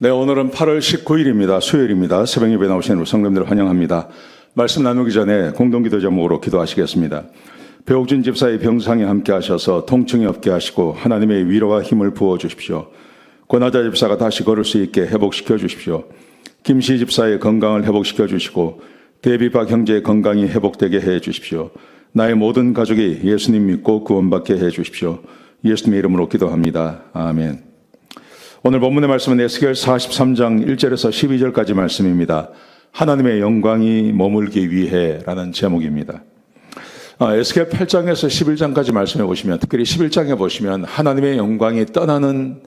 네, 오늘은 8월 19일입니다. 수요일입니다. 새벽 예배 나오신 우리 성도님들 환영합니다. 말씀 나누기 전에 공동기도 제목으로 기도하시겠습니다. 배옥진 집사의 병상에 함께 하셔서 통증이 없게 하시고 하나님의 위로와 힘을 부어 주십시오. 권하자 집사가 다시 걸을 수 있게 회복시켜 주십시오. 김씨 집사의 건강을 회복시켜 주시고 대비박 형제의 건강이 회복되게 해 주십시오. 나의 모든 가족이 예수님 믿고 구원받게 해 주십시오. 예수님의 이름으로 기도합니다. 아멘. 오늘 본문의 말씀은 에스겔 43장 1절에서 12절까지 말씀입니다. 하나님의 영광이 머물기 위해 라는 제목입니다. 에스겔 8장에서 11장까지 말씀해 보시면, 특별히 11장에 보시면 하나님의 영광이 떠나는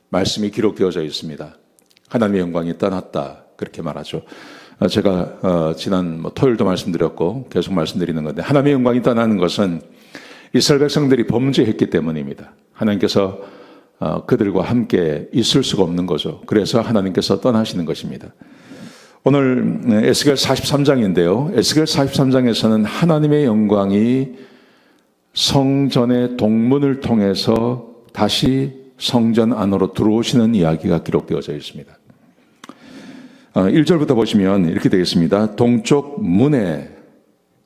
말씀이 기록되어져 있습니다. 하나님의 영광이 떠났다, 그렇게 말하죠. 제가 지난 토요일도 말씀드렸고 계속 말씀드리는 건데, 하나님의 영광이 떠나는 것은 이스라엘 백성들이 범죄했기 때문입니다. 하나님께서 그들과 함께 있을 수가 없는 거죠. 그래서 하나님께서 떠나시는 것입니다. 오늘 에스겔 43장인데요. 에스겔 43장에서는 하나님의 영광이 성전의 동문을 통해서 다시 성전 안으로 들어오시는 이야기가 기록되어져 있습니다. 1절부터 보시면 이렇게 되어 있습니다. 동쪽 문에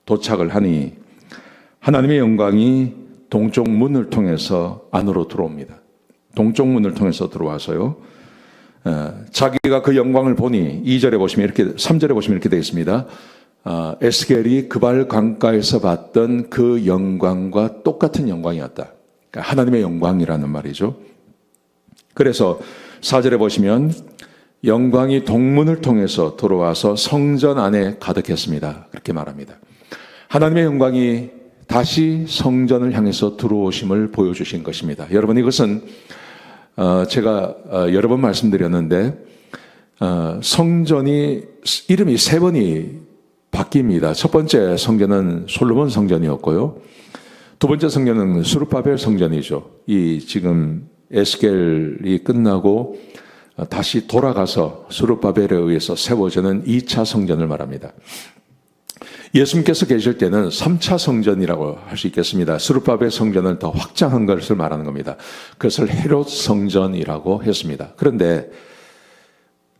도착을 하니 하나님의 영광이 동쪽 문을 통해서 안으로 들어옵니다. 동쪽 문을 통해서 들어와서요. 자기가 그 영광을 보니 2절에 보시면 이렇게, 3절에 보시면 이렇게 되어 있습니다. 에스겔이 그발 강가에서 봤던 그 영광과 똑같은 영광이었다. 그러니까 하나님의 영광이라는 말이죠. 그래서 4절에 보시면 영광이 동문을 통해서 들어와서 성전 안에 가득했습니다. 그렇게 말합니다. 하나님의 영광이 다시 성전을 향해서 들어오심을 보여주신 것입니다. 여러분, 이것은 제가 여러 번 말씀드렸는데 성전이 이름이 세 번이 바뀝니다. 첫 번째 성전은 솔로몬 성전이었고요. 두 번째 성전은 스룹바벨 성전이죠. 이 지금 에스겔이 끝나고 다시 돌아가서 스룹바벨에 의해서 세워지는 2차 성전을 말합니다. 예수님께서 계실 때는 3차 성전이라고 할 수 있겠습니다. 스룹바벨 성전을 더 확장한 것을 말하는 겁니다. 그것을 헤롯 성전이라고 했습니다. 그런데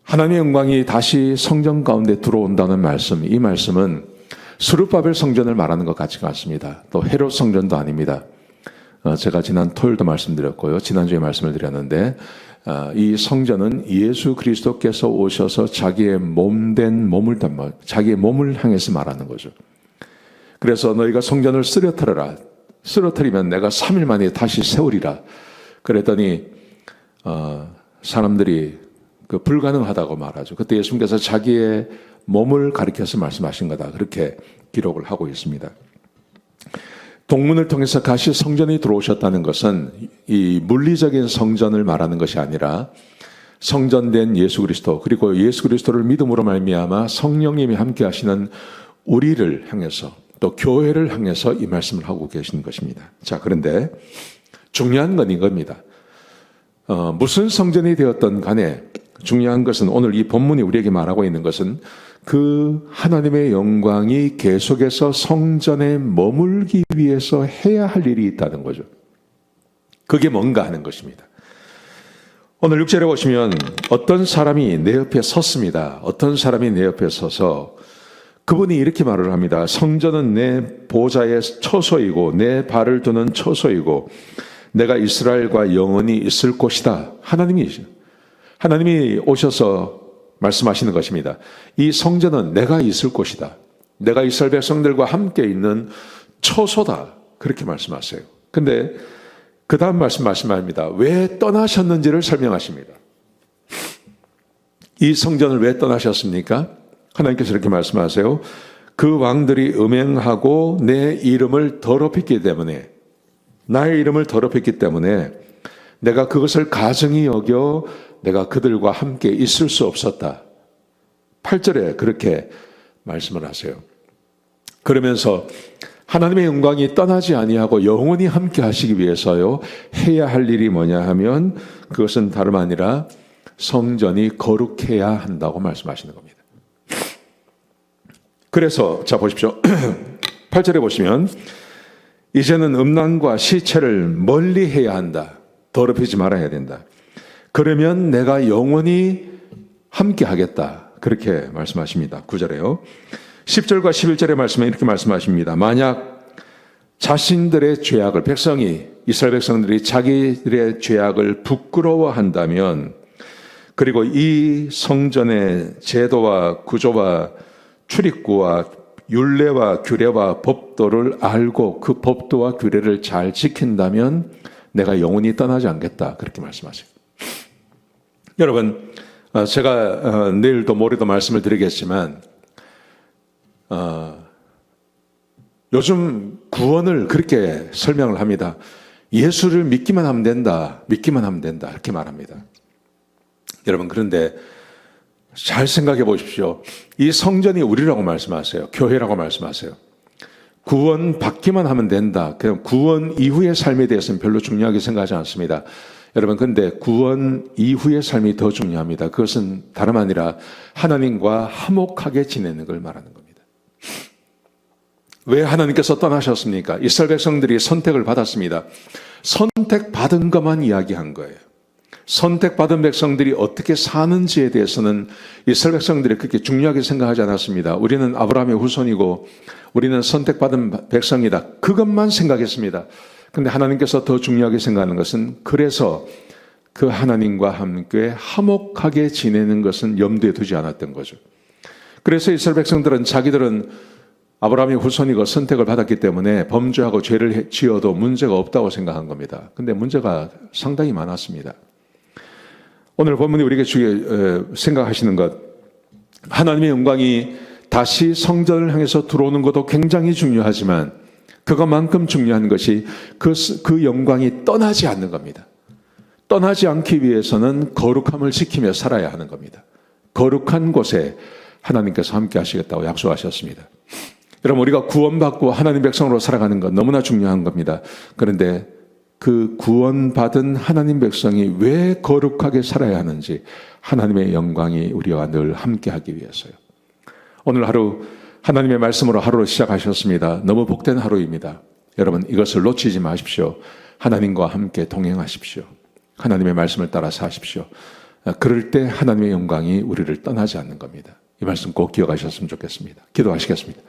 하나님의 영광이 다시 성전 가운데 들어온다는 말씀, 이 말씀은 스룹바벨 성전을 말하는 것 같지가 않습니다. 또 헤롯 성전도 아닙니다. 제가 지난 토요일도 말씀드렸고요. 지난주에 말씀을 드렸는데 이 성전은 예수 그리스도께서 오셔서 자기의 몸된 몸을 담아 자기의 몸을 향해서 말하는 거죠. 그래서 너희가 성전을 쓰러뜨려라. 쓰러뜨리면 내가 3일 만에 다시 세우리라. 그랬더니 사람들이 불가능하다고 말하죠. 그때 예수님께서 자기의 몸을 가리켜서 말씀하신 거다. 그렇게 기록을 하고 있습니다. 동문을 통해서 다시 성전이 들어오셨다는 것은 이 물리적인 성전을 말하는 것이 아니라 성전된 예수 그리스도, 그리고 예수 그리스도를 믿음으로 말미암아 성령님이 함께 하시는 우리를 향해서, 또 교회를 향해서 이 말씀을 하고 계시는 것입니다. 자, 그런데 중요한 건 이겁니다. 무슨 성전이 되었던 간에 중요한 것은, 오늘 이 본문이 우리에게 말하고 있는 것은 그 하나님의 영광이 계속해서 성전에 머물기 위해서 해야 할 일이 있다는 거죠. 그게 뭔가 하는 것입니다. 오늘 6절에 보시면 어떤 사람이 내 옆에 섰습니다. 어떤 사람이 내 옆에 서서 그분이 이렇게 말을 합니다. 성전은 내 보좌의 처소이고 내 발을 두는 처소이고 내가 이스라엘과 영원히 있을 곳이다. 하나님이 오셔서 말씀하시는 것입니다. 이 성전은 내가 있을 곳이다. 내가 이스라엘 백성들과 함께 있는 처소다. 그렇게 말씀하세요. 근데 그 다음 말씀합니다. 왜 떠나셨는지를 설명하십니다. 이 성전을 왜 떠나셨습니까? 하나님께서 이렇게 말씀하세요. 그 왕들이 음행하고 내 이름을 더럽혔기 때문에, 나의 이름을 더럽혔기 때문에 내가 그것을 가증히 여겨 내가 그들과 함께 있을 수 없었다. 8절에 그렇게 말씀을 하세요. 그러면서 하나님의 영광이 떠나지 아니하고 영원히 함께 하시기 위해서요, 해야 할 일이 뭐냐 하면 그것은 다름 아니라 성전이 거룩해야 한다고 말씀하시는 겁니다. 그래서 자 보십시오. 8절에 보시면 이제는 음란과 시체를 멀리 해야 한다. 더럽히지 말아야 된다. 그러면 내가 영원히 함께 하겠다. 그렇게 말씀하십니다. 9절에요. 10절과 11절의 말씀에 이렇게 말씀하십니다. 만약 자신들의 죄악을, 이스라엘 백성들이 자기들의 죄악을 부끄러워한다면, 그리고 이 성전의 제도와 구조와 출입구와 율례와 규례와 법도를 알고 그 법도와 규례를 잘 지킨다면 내가 영원히 떠나지 않겠다. 그렇게 말씀하세요. 여러분, 제가 내일도 모레도 말씀을 드리겠지만 요즘 구원을 그렇게 설명을 합니다. 예수를 믿기만 하면 된다. 믿기만 하면 된다. 이렇게 말합니다. 여러분, 그런데 잘 생각해 보십시오. 이 성전이 우리라고 말씀하세요. 교회라고 말씀하세요. 구원 받기만 하면 된다. 그냥 구원 이후의 삶에 대해서는 별로 중요하게 생각하지 않습니다. 여러분, 근데 구원 이후의 삶이 더 중요합니다. 그것은 다름 아니라 하나님과 화목하게 지내는 걸 말하는 겁니다. 왜 하나님께서 떠나셨습니까? 이스라엘 백성들이 선택을 받았습니다. 선택받은 것만 이야기한 거예요. 선택받은 백성들이 어떻게 사는지에 대해서는 이스라엘 백성들이 그렇게 중요하게 생각하지 않았습니다. 우리는 아브라함의 후손이고 우리는 선택받은 백성이다. 그것만 생각했습니다. 그런데 하나님께서 더 중요하게 생각하는 것은, 그래서 그 하나님과 함께 화목하게 지내는 것은 염두에 두지 않았던 거죠. 그래서 이스라엘 백성들은 자기들은 아브라함의 후손이고 선택을 받았기 때문에 범죄하고 죄를 지어도 문제가 없다고 생각한 겁니다. 그런데 문제가 상당히 많았습니다. 오늘 본문이 우리에게 생각하시는 것, 하나님의 영광이 다시 성전을 향해서 들어오는 것도 굉장히 중요하지만 그것만큼 중요한 것이 그 영광이 떠나지 않는 겁니다. 떠나지 않기 위해서는 거룩함을 지키며 살아야 하는 겁니다. 거룩한 곳에 하나님께서 함께 하시겠다고 약속하셨습니다. 여러분, 우리가 구원받고 하나님 백성으로 살아가는 것 너무나 중요한 겁니다. 그런데 그 구원받은 하나님 백성이 왜 거룩하게 살아야 하는지, 하나님의 영광이 우리와 늘 함께하기 위해서요. 오늘 하루 하나님의 말씀으로 하루를 시작하셨습니다. 너무 복된 하루입니다. 여러분, 이것을 놓치지 마십시오. 하나님과 함께 동행하십시오. 하나님의 말씀을 따라 사십시오. 그럴 때 하나님의 영광이 우리를 떠나지 않는 겁니다. 이 말씀 꼭 기억하셨으면 좋겠습니다. 기도하시겠습니다.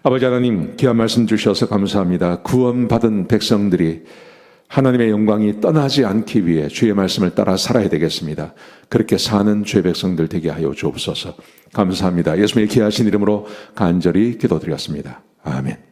아버지 하나님, 귀한 말씀 주셔서 감사합니다. 구원받은 백성들이 하나님의 영광이 떠나지 않기 위해 주의 말씀을 따라 살아야 되겠습니다. 그렇게 사는 주의 백성들 되게 하여 주옵소서. 감사합니다. 예수님의 귀하신 이름으로 간절히 기도드렸습니다. 아멘.